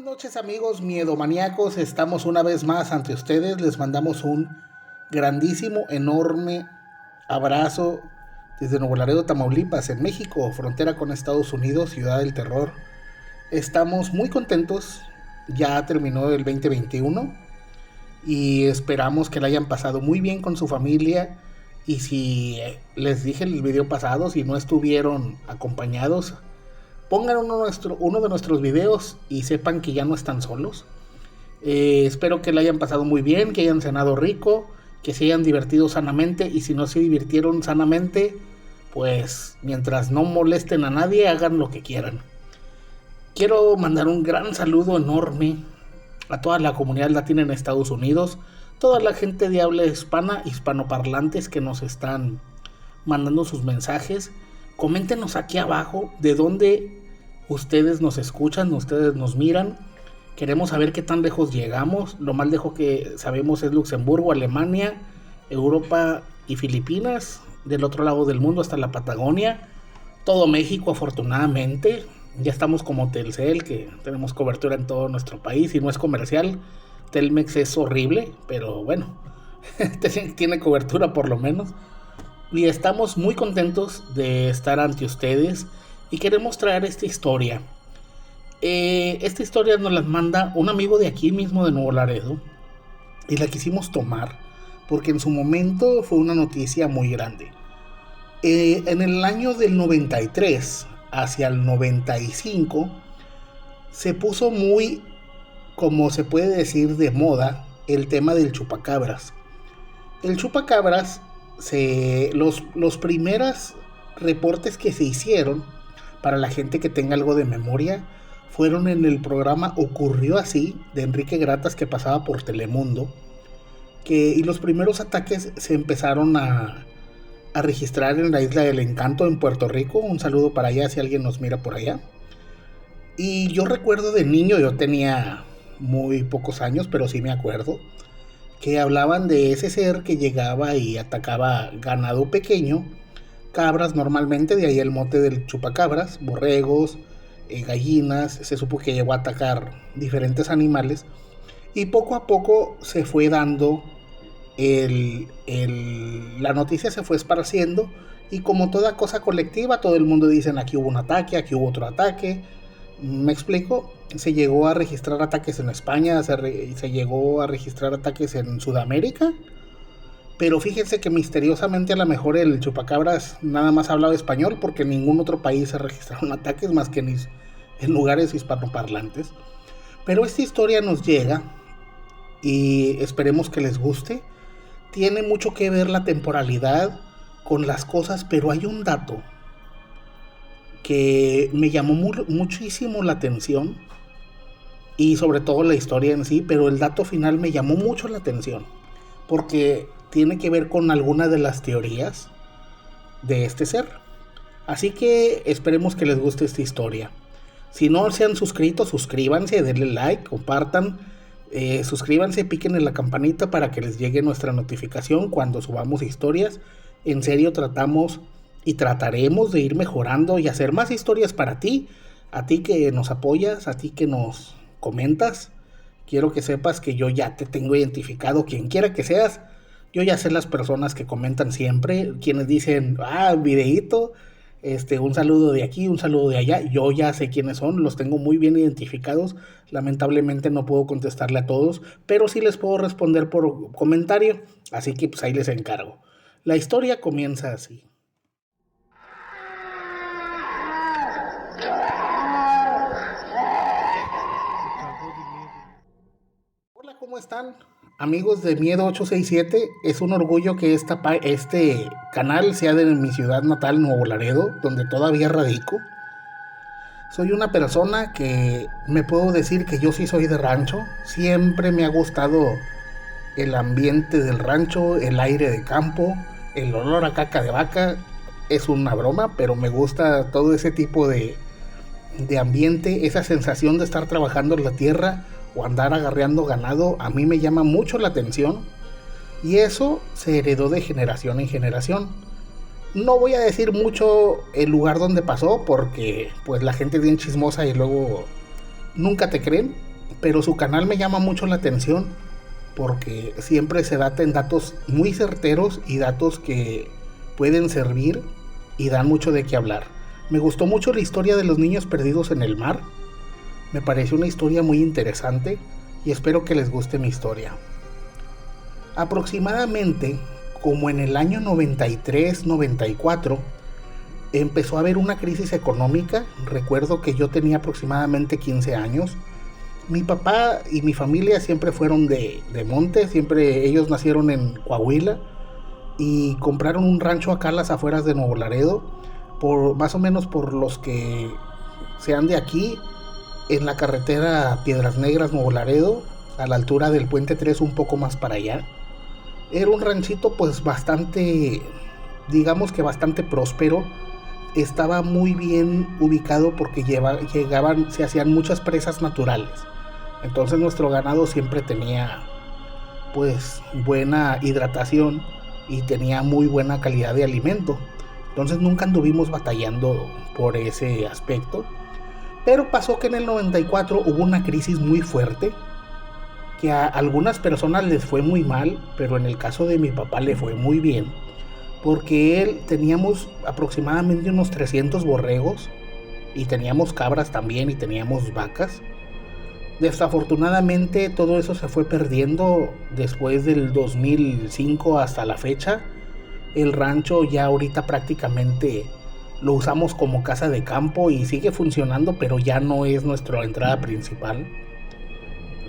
Buenas noches amigos miedomaníacos, estamos una vez más ante ustedes, les mandamos un grandísimo, enorme abrazo desde Nuevo Laredo, Tamaulipas, en México, frontera con Estados Unidos, ciudad del terror. Estamos muy contentos, ya terminó el 2021 y esperamos que la hayan pasado muy bien con su familia. Y si les dije en el video pasado, si no estuvieron acompañados, pongan uno de nuestros videos y sepan que ya no están solos. Espero que la hayan pasado muy bien, que hayan cenado rico, que se hayan divertido sanamente, y si no se divirtieron sanamente, pues mientras no molesten a nadie, hagan lo que quieran. Quiero mandar un gran saludo enorme a toda la comunidad latina en Estados Unidos, toda la gente de habla hispana, hispanoparlantes que nos están mandando sus mensajes. Coméntenos aquí abajo de dónde ustedes nos escuchan, ustedes nos miran. Queremos saber qué tan lejos llegamos. Lo más lejos que sabemos es Luxemburgo, Alemania, Europa y Filipinas. Del otro lado del mundo hasta la Patagonia. Todo México, afortunadamente. Ya estamos como Telcel, que tenemos cobertura en todo nuestro país y no es comercial. Telmex es horrible, pero bueno, tiene cobertura por lo menos. Y estamos muy contentos de estar ante ustedes y queremos traer esta historia. Esta historia nos la manda un amigo de aquí mismo de Nuevo Laredo y la quisimos tomar porque en su momento fue una noticia muy grande. En el año del 93 hacia el 95 se puso muy, como se puede decir, de moda el tema del chupacabras. El chupacabras, los primeros reportes que se hicieron, para la gente que tenga algo de memoria, fueron en el programa Ocurrió Así, de Enrique Gratas, que pasaba por Telemundo, y los primeros ataques se empezaron a registrar en la Isla del Encanto, en Puerto Rico. Un saludo para allá si alguien nos mira por allá. Y yo recuerdo de niño, yo tenía muy pocos años, pero sí me acuerdo, que hablaban de ese ser que llegaba y atacaba ganado pequeño, cabras normalmente, de ahí el mote del chupacabras, borregos, gallinas. Se supo que llegó a atacar diferentes animales y poco a poco se fue dando la noticia, se fue esparciendo, y como toda cosa colectiva, todo el mundo dice: aquí hubo un ataque, aquí hubo otro ataque. ¿Me explico? Se llegó a registrar ataques en España, se llegó a registrar ataques en Sudamérica, pero fíjense que misteriosamente a lo mejor el chupacabras nada más hablaba español, porque en ningún otro país se registraron ataques más que en lugares hispanoparlantes. Pero esta historia nos llega y esperemos que les guste. Tiene mucho que ver la temporalidad con las cosas, pero hay un dato que me llamó muchísimo la atención, y sobre todo la historia en sí, pero el dato final me llamó mucho la atención porque tiene que ver con alguna de las teorías de este ser. Así que esperemos que les guste esta historia. Si no se han suscrito, suscríbanse, denle like, compartan, suscríbanse, piquen en la campanita para que les llegue nuestra notificación cuando subamos historias. En serio, tratamos y trataremos de ir mejorando y hacer más historias para ti, a ti que nos apoyas, a ti que nos comentas. Quiero que sepas que yo ya te tengo identificado, quien quiera que seas. Yo ya sé las personas que comentan siempre, quienes dicen: videíto, un saludo de aquí, un saludo de allá. Yo ya sé quiénes son, los tengo muy bien identificados. Lamentablemente no puedo contestarle a todos, pero sí les puedo responder por comentario, así que pues ahí les encargo. La historia comienza así. Hola, ¿cómo están? Amigos de Miedo 867, es un orgullo que este canal sea de mi ciudad natal, Nuevo Laredo, donde todavía radico. Soy una persona que me puedo decir que yo sí soy de rancho. Siempre me ha gustado el ambiente del rancho, el aire de campo, el olor a caca de vaca. Es una broma, pero me gusta todo ese tipo de ambiente, esa sensación de estar trabajando en la tierra o andar agarreando ganado. A mí me llama mucho la atención y eso se heredó de generación en generación. No voy a decir mucho el lugar donde pasó porque pues la gente es bien chismosa y luego nunca te creen, pero su canal me llama mucho la atención porque siempre se en datos muy certeros y datos que pueden servir y dan mucho de qué hablar. Me gustó mucho la historia de los niños perdidos en el mar. Me pareció una historia muy interesante y espero que les guste mi historia. Aproximadamente como en el año 93-94 empezó a haber una crisis económica. Recuerdo que yo tenía aproximadamente 15 años. Mi papá y mi familia siempre fueron de monte, siempre ellos nacieron en Coahuila y compraron un rancho acá a las afueras de Nuevo Laredo, por más o menos por los que sean de aquí, en la carretera Piedras Negras Nuevo Laredo, a la altura del Puente 3, un poco más para allá. Era un ranchito pues bastante, digamos que bastante próspero. Estaba muy bien ubicado porque se hacían muchas presas naturales. Entonces nuestro ganado siempre tenía pues buena hidratación y tenía muy buena calidad de alimento. Entonces nunca anduvimos batallando por ese aspecto. Pero pasó que en el 94 hubo una crisis muy fuerte, que a algunas personas les fue muy mal, pero en el caso de mi papá le fue muy bien, porque teníamos aproximadamente unos 300 borregos y teníamos cabras también y teníamos vacas. Desafortunadamente todo eso se fue perdiendo después del 2005 hasta la fecha. El rancho ya ahorita prácticamente lo usamos como casa de campo y sigue funcionando, pero ya no es nuestra entrada principal.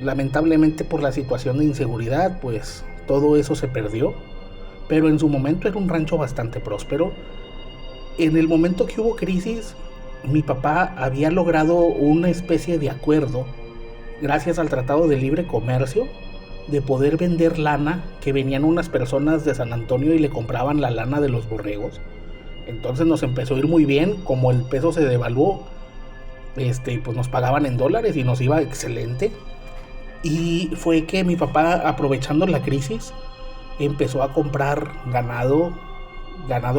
Lamentablemente por la situación de inseguridad, pues todo eso se perdió. Pero en su momento era un rancho bastante próspero. En el momento que hubo crisis, mi papá había logrado una especie de acuerdo, gracias al Tratado de Libre Comercio, de poder vender lana, que venían unas personas de San Antonio y le compraban la lana de los borregos. Entonces nos empezó a ir muy bien. Como el peso se devaluó, pues nos pagaban en dólares y nos iba excelente. Y fue que mi papá, aprovechando la crisis, empezó a comprar ganado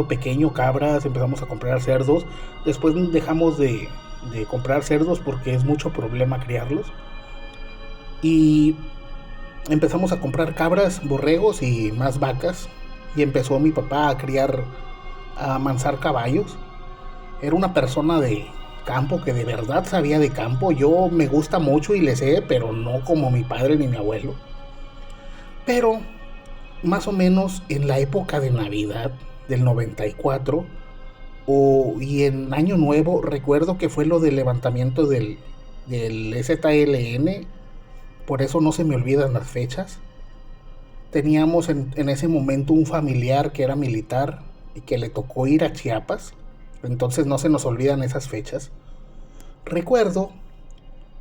pequeño, cabras, empezamos a comprar cerdos. Después dejamos de comprar cerdos porque es mucho problema criarlos. Y empezamos a comprar cabras, borregos y más vacas. Y empezó mi papá a amansar caballos. Era una persona de campo que de verdad sabía de campo. Yo me gusta mucho y le sé, pero no como mi padre ni mi abuelo. Pero más o menos en la época de Navidad del 94 y en Año Nuevo, recuerdo que fue lo del levantamiento del ZLN. Por eso no se me olvidan las fechas. Teníamos en ese momento un familiar que era militar y que le tocó ir a Chiapas. Entonces no se nos olvidan esas fechas. Recuerdo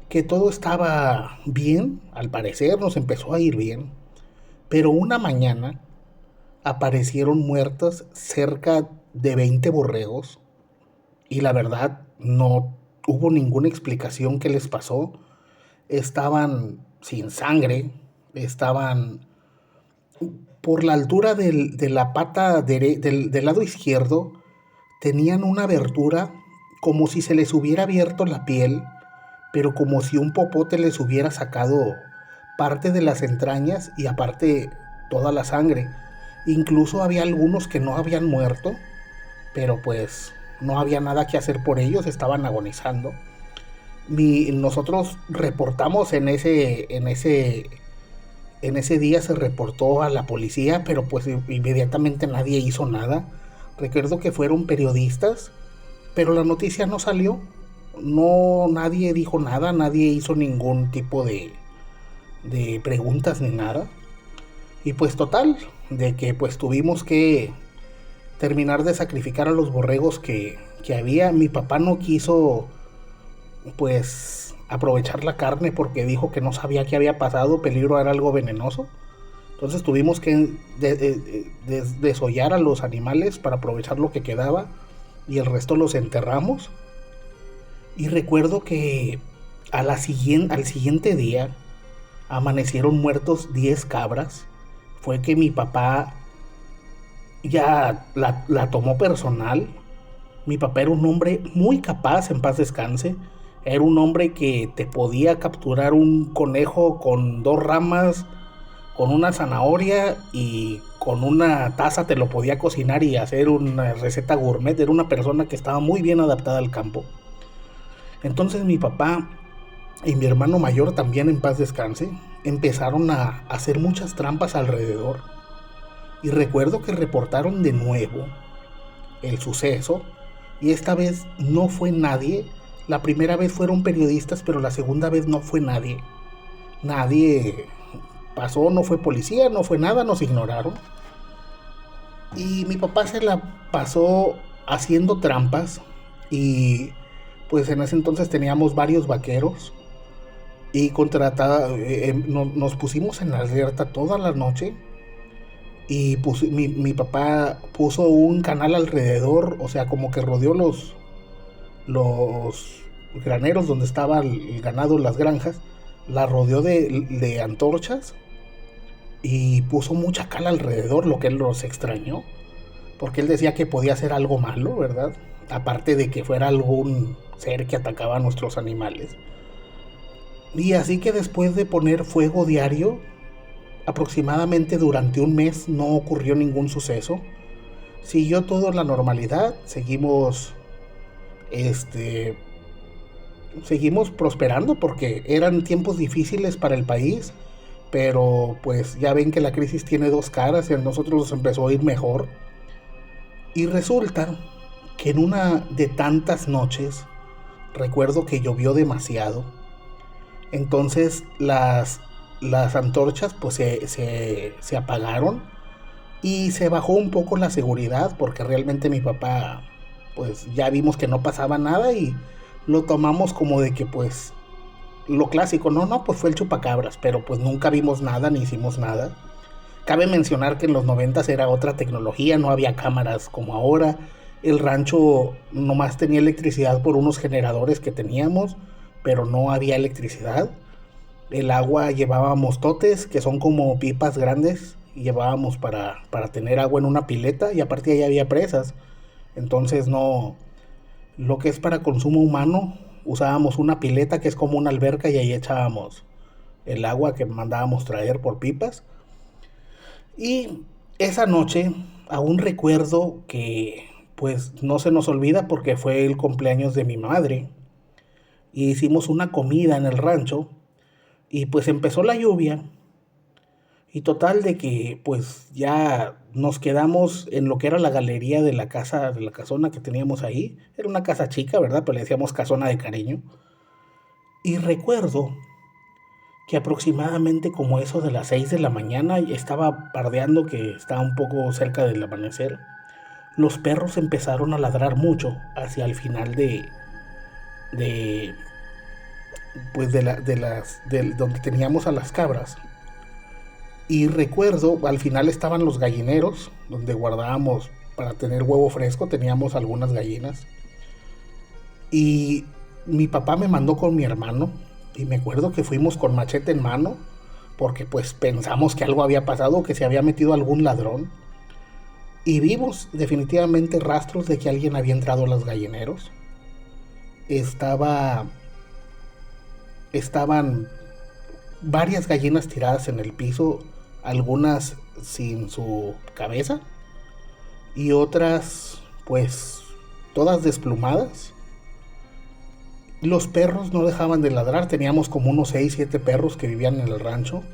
que todo estaba bien, al parecer nos empezó a ir bien. Pero una mañana aparecieron muertos cerca de 20 borregos. Y la verdad no hubo ninguna explicación qué les pasó. Estaban sin sangre, estaban por la altura de la pata del lado izquierdo, tenían una abertura como si se les hubiera abierto la piel, pero como si un popote les hubiera sacado parte de las entrañas y aparte toda la sangre. Incluso había algunos que no habían muerto, pero pues no había nada que hacer por ellos, estaban agonizando. Nosotros reportamos en ese día, se reportó a la policía, pero pues inmediatamente nadie hizo nada. Recuerdo que fueron periodistas, pero la noticia no salió. No, nadie dijo nada, nadie hizo ningún tipo de preguntas ni nada. Y pues total, de que pues tuvimos que terminar de sacrificar a los borregos que había. Mi papá no quiso pues aprovechar la carne porque dijo que no sabía qué había pasado, peligro era algo venenoso. Entonces tuvimos que desollar a los animales para aprovechar lo que quedaba y el resto los enterramos. Y recuerdo que al siguiente día amanecieron muertos 10 cabras. Fue que mi papá ya la tomó personal. Mi papá era un hombre muy capaz, en paz descanse. Era un hombre que te podía capturar un conejo con 2 ramas, con una zanahoria y con una taza te lo podía cocinar y hacer una receta gourmet. Era una persona que estaba muy bien adaptada al campo. Entonces mi papá y mi hermano mayor, también en paz descanse, empezaron a hacer muchas trampas alrededor. Y recuerdo que reportaron de nuevo el suceso y esta vez no fue nadie. La primera vez fueron periodistas, pero la segunda vez no fue nadie. Nadie pasó, no fue policía, no fue nada, nos ignoraron. Y mi papá se la pasó haciendo trampas y pues en ese entonces teníamos varios vaqueros y nos pusimos en alerta toda la noche y mi papá puso un canal alrededor, o sea, como que rodeó los graneros donde estaba el ganado, las granjas, la rodeó de antorchas y puso mucha cal alrededor, lo que él nos extrañó, porque él decía que podía ser algo malo, ¿verdad? Aparte de que fuera algún ser que atacaba a nuestros animales. Y así que después de poner fuego diario, aproximadamente durante un mes no ocurrió ningún suceso. Siguió todo en la normalidad, seguimos prosperando porque eran tiempos difíciles para el país, pero pues ya ven que la crisis tiene 2 caras y a nosotros nos empezó a ir mejor. Y resulta que en una de tantas noches, recuerdo que llovió demasiado, entonces las antorchas pues se apagaron y se bajó un poco la seguridad porque realmente mi papá pues ya vimos que no pasaba nada y lo tomamos como de que pues lo clásico, no, pues fue el chupacabras, pero pues nunca vimos nada ni hicimos nada. Cabe mencionar que en los 90 era otra tecnología, no había cámaras como ahora. El rancho nomás tenía electricidad por unos generadores que teníamos, pero no había electricidad. El agua llevábamos totes, que son como pipas grandes, y llevábamos para tener agua en una pileta, y aparte ahí había presas. Entonces no, lo que es para consumo humano, usábamos una pileta que es como una alberca y ahí echábamos el agua que mandábamos traer por pipas. Y esa noche aún recuerdo que pues no se nos olvida porque fue el cumpleaños de mi madre y hicimos una comida en el rancho y pues empezó la lluvia y total de que pues ya nos quedamos en lo que era la galería de la casa, de la casona que teníamos ahí. Era una casa chica, ¿verdad? Pero le decíamos casona de cariño. Y recuerdo que aproximadamente como eso de las 6 de la mañana estaba pardeando, que estaba un poco cerca del amanecer. Los perros empezaron a ladrar mucho hacia el final de pues de donde teníamos a las cabras. Y recuerdo, al final estaban los gallineros, donde guardábamos para tener huevo fresco, teníamos algunas gallinas. Y mi papá me mandó con mi hermano, y me acuerdo que fuimos con machete en mano, porque pues pensamos que algo había pasado, que se había metido algún ladrón. Y vimos definitivamente rastros de que alguien había entrado a los gallineros. Estaban varias gallinas tiradas en el piso, algunas sin su cabeza y otras pues todas desplumadas. Los perros no dejaban de ladrar, teníamos como unos 6, 7 perros que vivían en el rancho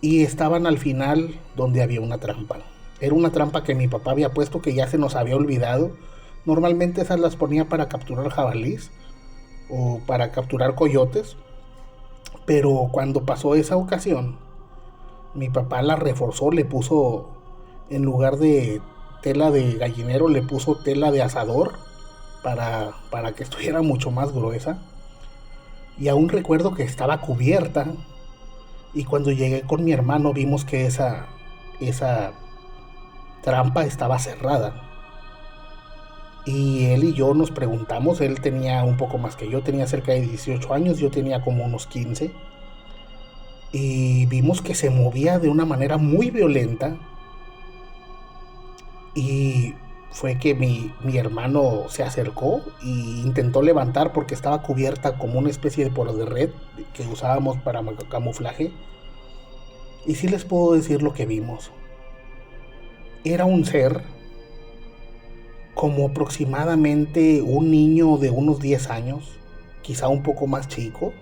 y estaban al final donde había una trampa. Era una trampa que mi papá había puesto que ya se nos había olvidado. Normalmente esas las ponía para capturar jabalís o para capturar coyotes, pero cuando pasó esa ocasión, mi papá la reforzó, le puso, en lugar de tela de gallinero, le puso tela de asador para que estuviera mucho más gruesa. Y aún recuerdo que estaba cubierta. Y cuando llegué con mi hermano vimos que esa trampa estaba cerrada. Y él y yo nos preguntamos, él tenía un poco más que yo, tenía cerca de 18 años, yo tenía como unos 15. Y vimos que se movía de una manera muy violenta. Y fue que mi hermano se acercó e intentó levantar porque estaba cubierta como una especie de poro de red que usábamos para camuflaje. Y sí les puedo decir lo que vimos. Era un ser como aproximadamente un niño de unos 10 años, quizá un poco más chico.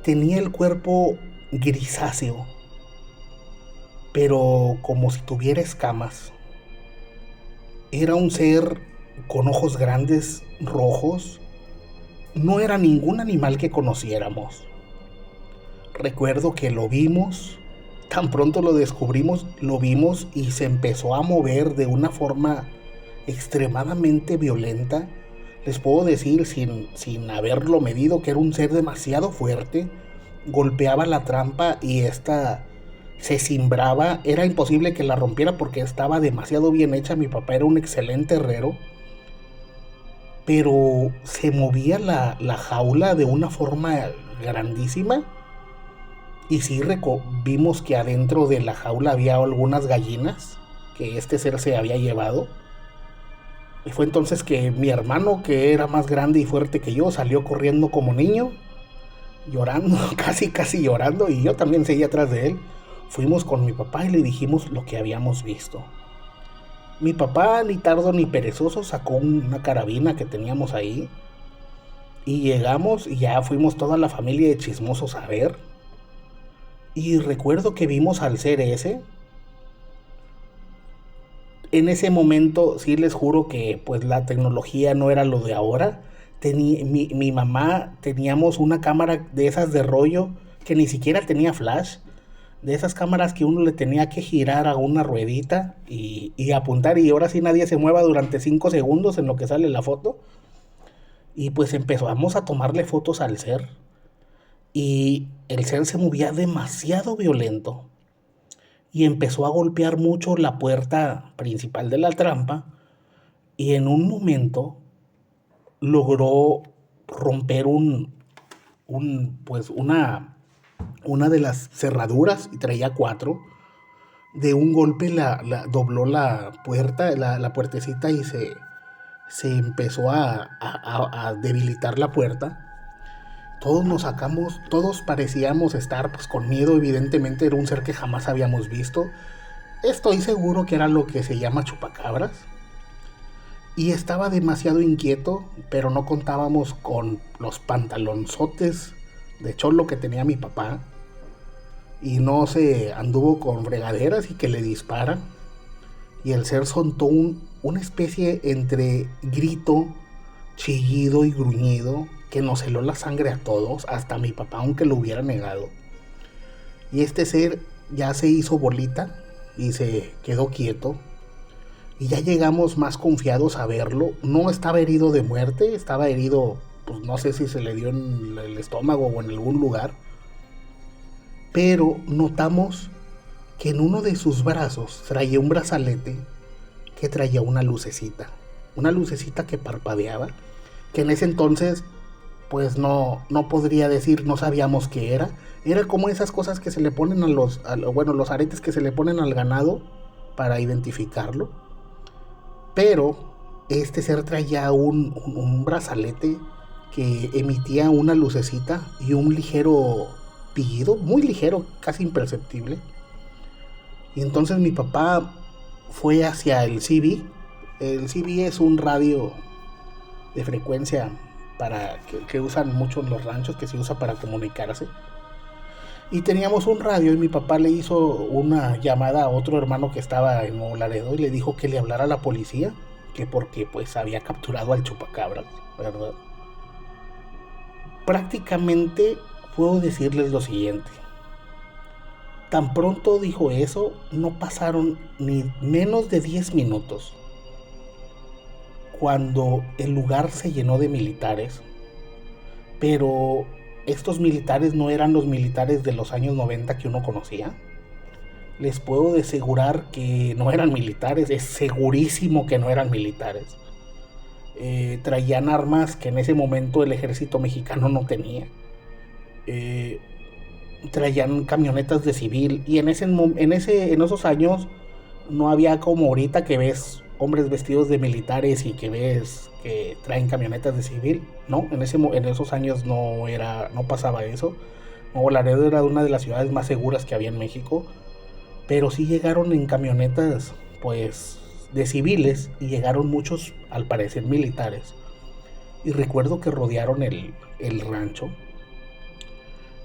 Tenía el cuerpo grisáceo, pero como si tuviera escamas. Era un ser con ojos grandes, rojos. No era ningún animal que conociéramos. Recuerdo que lo vimos, tan pronto lo descubrimos, lo vimos y se empezó a mover de una forma extremadamente violenta. Les puedo decir sin haberlo medido que era un ser demasiado fuerte. Golpeaba la trampa y esta se cimbraba. Era imposible que la rompiera porque estaba demasiado bien hecha. Mi papá era un excelente herrero. Pero se movía la jaula de una forma grandísima. Y sí vimos que adentro de la jaula había algunas gallinas que este ser se había llevado. Y fue entonces que mi hermano, que era más grande y fuerte que yo, salió corriendo como niño, llorando, casi llorando, y yo también seguí atrás de él. Fuimos con mi papá y le dijimos lo que habíamos visto. Mi papá, ni tardo ni perezoso, sacó una carabina que teníamos ahí. Y llegamos y ya fuimos toda la familia de chismosos a ver. Y recuerdo que vimos al ser ese. En ese momento sí les juro que pues la tecnología no era lo de ahora. Mi mamá teníamos una cámara de esas de rollo que ni siquiera tenía flash. De esas cámaras que uno le tenía que girar a una ruedita y apuntar, y ahora sí nadie se mueva durante 5 segundos en lo que sale la foto. Y pues empezamos a tomarle fotos al ser. Y el ser se movía demasiado violento. Y empezó a golpear mucho la puerta principal de la trampa. Y en un momento logró romper una de las cerraduras, y traía 4. De un golpe dobló la puerta, la puertecita, y se empezó a debilitar la puerta. Todos nos sacamos, todos parecíamos estar pues con miedo. Evidentemente era un ser que jamás habíamos visto. Estoy seguro que era lo que se llama chupacabras. Y estaba demasiado inquieto, pero no contábamos con los pantalonzotes de cholo que tenía mi papá. Y no se anduvo con fregaderas y que le disparan. Y el ser soltó una especie entre grito, chillido y gruñido que nos heló la sangre a todos, hasta a mi papá, aunque lo hubiera negado. Y este ser ya se hizo bolita y se quedó quieto. Y ya llegamos más confiados a verlo. No estaba herido de muerte, estaba herido, pues no sé si se le dio en el estómago o en algún lugar. Pero notamos que en uno de sus brazos traía un brazalete que traía una lucecita que parpadeaba, que en ese entonces pues no podría decir, no sabíamos qué era. Era como esas cosas que se le ponen los aretes que se le ponen al ganado para identificarlo. Pero este ser traía un brazalete que emitía una lucecita y un ligero pillido, muy ligero, casi imperceptible. Y entonces mi papá fue hacia el CB. El CB es un radio de frecuencia que usan mucho en los ranchos, que se usa para comunicarse. Y teníamos un radio y mi papá le hizo una llamada a otro hermano que estaba en Nuevo Laredo y le dijo que le hablara a la policía, que porque pues había capturado al chupacabras, ¿verdad? Prácticamente puedo decirles lo siguiente. Tan pronto dijo eso, no pasaron ni menos de 10 minutos cuando el lugar se llenó de militares. Pero estos militares no eran los militares de los años 90 que uno conocía. Les puedo asegurar que no eran militares, es segurísimo que no eran militares. Traían armas que en ese momento el ejército mexicano no tenía. Traían camionetas de civil, y en esos años no había como ahorita que ves hombres vestidos de militares y que ves que traen camionetas de civil. No, en esos años no pasaba eso. Nuevo Laredo era una de las ciudades más seguras que había en México, pero sí llegaron en camionetas, pues, de civiles, y llegaron muchos, al parecer, militares. Y recuerdo que rodearon el rancho.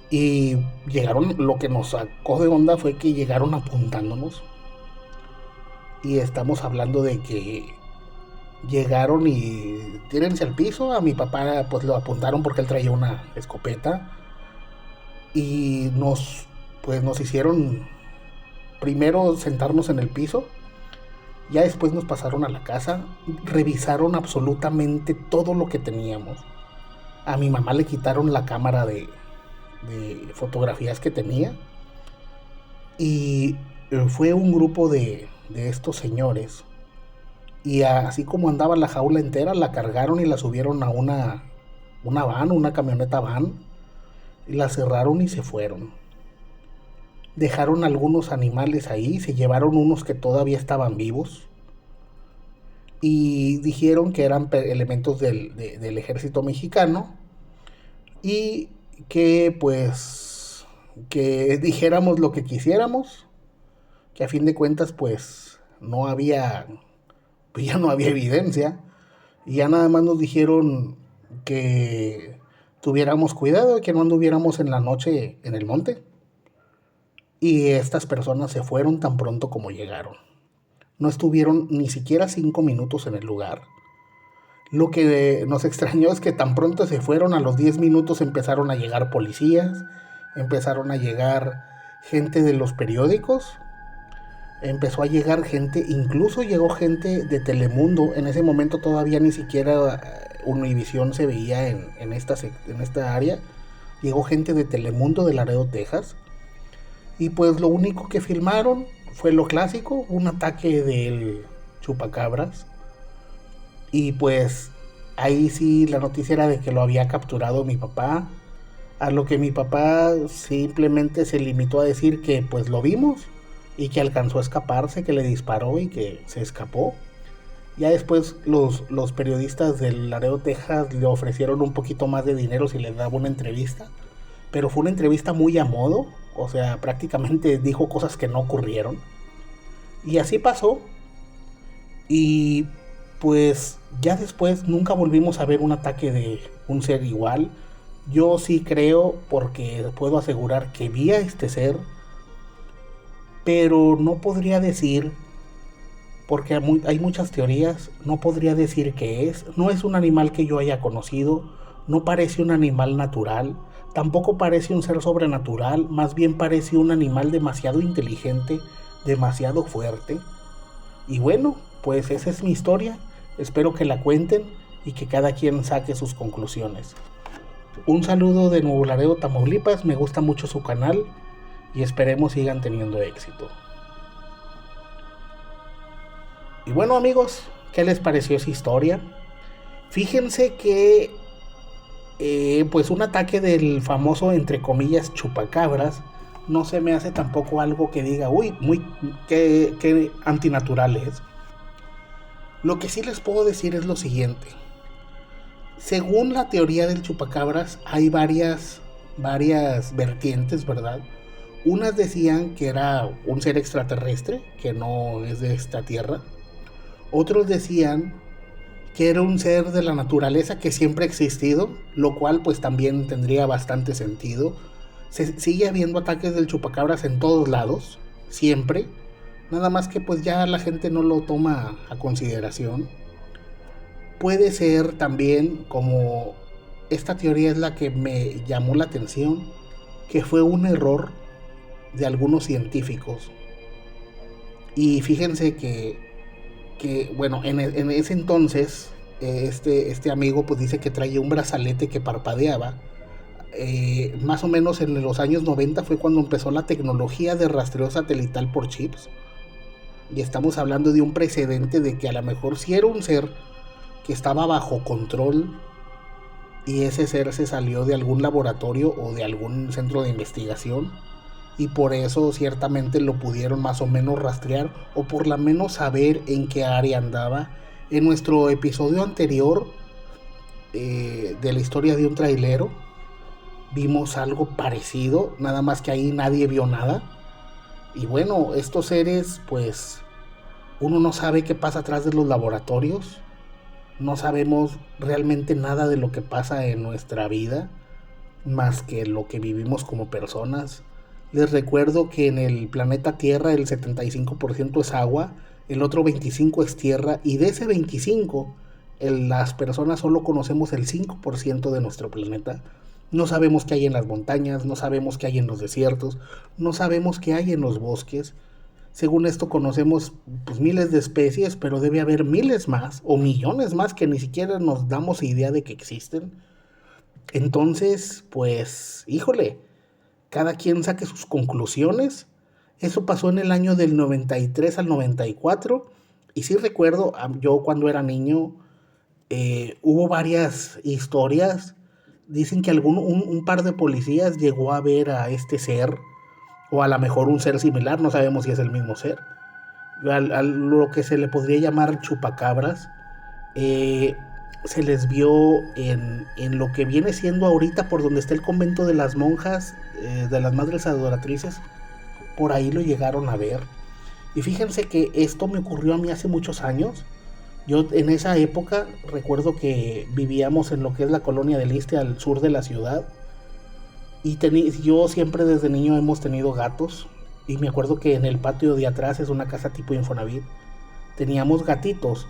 Y llegaron, lo que nos sacó de onda fue que llegaron apuntándonos. Y estamos hablando de que llegaron y tírense al piso. A mi papá pues lo apuntaron porque él traía una escopeta. Y nos hicieron primero sentarnos en el piso. Ya después nos pasaron a la casa. Revisaron absolutamente todo lo que teníamos. A mi mamá le quitaron la cámara de fotografías que tenía. Y fue un grupo de estos señores. Y así como andaba la jaula entera, la cargaron y la subieron a una van, una camioneta van. Y la cerraron y se fueron. Dejaron algunos animales ahí, se llevaron unos que todavía estaban vivos. Y dijeron que eran elementos del ejército mexicano. Y que pues que dijéramos lo que quisiéramos, que a fin de cuentas pues ya no había evidencia, y ya nada más nos dijeron que tuviéramos cuidado, que no anduviéramos en la noche en el monte. Y estas personas se fueron tan pronto como llegaron. No estuvieron ni siquiera 5 minutos en el lugar. Lo que nos extrañó es que tan pronto se fueron, a los 10 minutos empezaron a llegar policías, empezaron a llegar gente de los periódicos, empezó a llegar gente, incluso llegó gente de Telemundo. En ese momento todavía ni siquiera Univisión se veía en esta área. Llegó gente de Telemundo de Laredo, Texas. Y pues lo único que filmaron fue lo clásico, un ataque del chupacabras. Y pues ahí sí la noticia era de que lo había capturado mi papá. A lo que mi papá simplemente se limitó a decir que pues lo vimos y que alcanzó a escaparse, que le disparó y que se escapó. Ya después los periodistas del Laredo, Texas, le ofrecieron un poquito más de dinero si les daba una entrevista. Pero fue una entrevista muy a modo, o sea, prácticamente dijo cosas que no ocurrieron. Y así pasó. Y pues ya después nunca volvimos a ver un ataque de un ser igual. Yo sí creo, porque puedo asegurar que vi a este ser, pero no podría decir, porque hay muchas teorías, no podría decir qué es. No es un animal que yo haya conocido, no parece un animal natural, tampoco parece un ser sobrenatural, más bien parece un animal demasiado inteligente, demasiado fuerte. Y bueno, pues esa es mi historia. Espero que la cuenten y que cada quien saque sus conclusiones. Un saludo de Nuevo Laredo, Tamaulipas. Me gusta mucho su canal y esperemos sigan teniendo éxito. Y bueno, amigos, ¿qué les pareció esa historia? Fíjense que pues un ataque del famoso, entre comillas, chupacabras no se me hace tampoco algo que diga, uy, qué antinatural es. Lo que sí les puedo decir es lo siguiente. Según la teoría del chupacabras, hay varias vertientes, ¿verdad? Unas decían que era un ser extraterrestre, que no es de esta tierra. Otros decían que era un ser de la naturaleza que siempre ha existido, lo cual pues también tendría bastante sentido. Sigue habiendo ataques del chupacabras en todos lados, siempre. Nada más que pues ya la gente no lo toma a consideración. Puede ser también, como esta teoría es la que me llamó la atención, que fue un error de algunos científicos. Y fíjense que bueno, en ese entonces este amigo pues dice que traía un brazalete que parpadeaba. Más o menos en los años 90 fue cuando empezó la tecnología de rastreo satelital por chips. Y estamos hablando de un precedente de que a lo mejor sí era un ser que estaba bajo control y ese ser se salió de algún laboratorio o de algún centro de investigación y por eso ciertamente lo pudieron más o menos rastrear o por lo menos saber en qué área andaba. En nuestro episodio anterior de la historia de un trailero vimos algo parecido, nada más que ahí nadie vio nada. Y bueno, estos seres, pues uno no sabe qué pasa atrás de los laboratorios, no sabemos realmente nada de lo que pasa en nuestra vida, más que lo que vivimos como personas. Les recuerdo que en el planeta Tierra el 75% es agua, el otro 25% es tierra, y de ese 25%, las personas solo conocemos el 5% de nuestro planeta. No sabemos qué hay en las montañas, no sabemos qué hay en los desiertos, no sabemos qué hay en los bosques. Según esto conocemos pues miles de especies, pero debe haber miles más o millones más que ni siquiera nos damos idea de que existen. Entonces, pues, híjole, cada quien saque sus conclusiones. Eso pasó en el año del 93 al 94. Y sí recuerdo, yo cuando era niño, hubo varias historias. Dicen que un par de policías llegó a ver a este ser, o a lo mejor un ser similar, no sabemos si es el mismo ser, a lo que se le podría llamar chupacabras. Se les vio en lo que viene siendo ahorita por donde está el convento de las monjas, de las madres adoratrices. Por ahí lo llegaron a ver. Y fíjense que esto me ocurrió a mí hace muchos años. Yo en esa época recuerdo que vivíamos en lo que es la colonia del Iste, al sur de la ciudad. Y yo siempre desde niño hemos tenido gatos. Y me acuerdo que en el patio de atrás, es una casa tipo Infonavit, teníamos gatitos.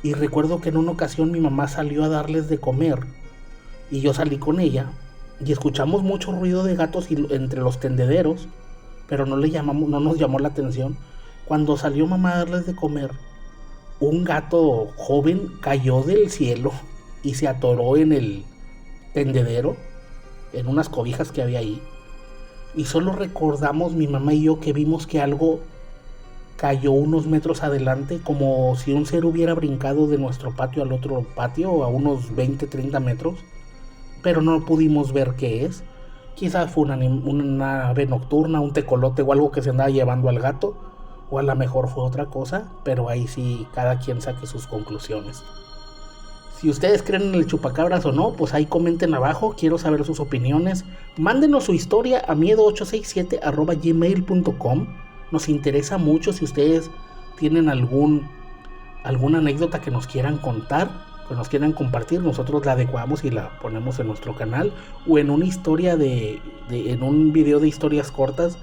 Y recuerdo que en una ocasión mi mamá salió a darles de comer. Y yo salí con ella. Y escuchamos mucho ruido de gatos entre los tendederos. Pero no nos llamó la atención. Cuando salió mamá a darles de comer, un gato joven cayó del cielo y se atoró en el tendedero, en unas cobijas que había ahí. Y solo recordamos mi mamá y yo que vimos que algo cayó unos metros adelante, como si un ser hubiera brincado de nuestro patio al otro patio, a unos 20-30 metros, pero no pudimos ver qué es. Quizás fue una ave nocturna, un tecolote o algo que se andaba llevando al gato, o a lo mejor fue otra cosa, pero ahí sí cada quien saque sus conclusiones. Si ustedes creen en el chupacabras o no, pues ahí comenten abajo, quiero saber sus opiniones. Mándenos su historia a miedo867@gmail.com. Nos interesa mucho si ustedes tienen alguna anécdota que nos quieran contar, que nos quieran compartir. Nosotros la adecuamos y la ponemos en nuestro canal, o en una historia en un video de historias cortas,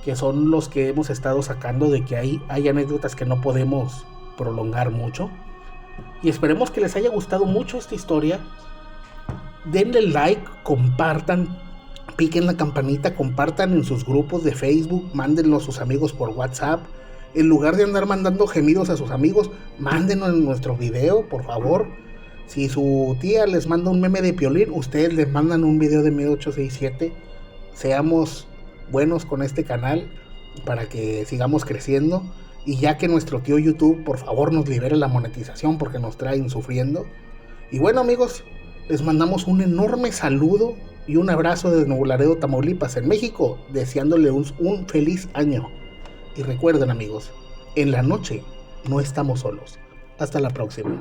que son los que hemos estado sacando, de que hay anécdotas que no podemos prolongar mucho. Y esperemos que les haya gustado mucho esta historia. Denle like, compartan, piquen la campanita, compartan en sus grupos de Facebook, mándenlo a sus amigos por WhatsApp. En lugar de andar mandando gemidos a sus amigos, mándenlo en nuestro video, por favor. Si su tía les manda un meme de Piolín, ustedes les mandan un video de Miedo 867. Seamos buenos con este canal para que sigamos creciendo. Y ya que nuestro tío YouTube, por favor, nos libere la monetización, porque nos traen sufriendo. Y bueno, amigos, les mandamos un enorme saludo y un abrazo desde Nuevo Laredo, Tamaulipas, en México, deseándole un feliz año. Y recuerden, amigos, en la noche no estamos solos. Hasta la próxima.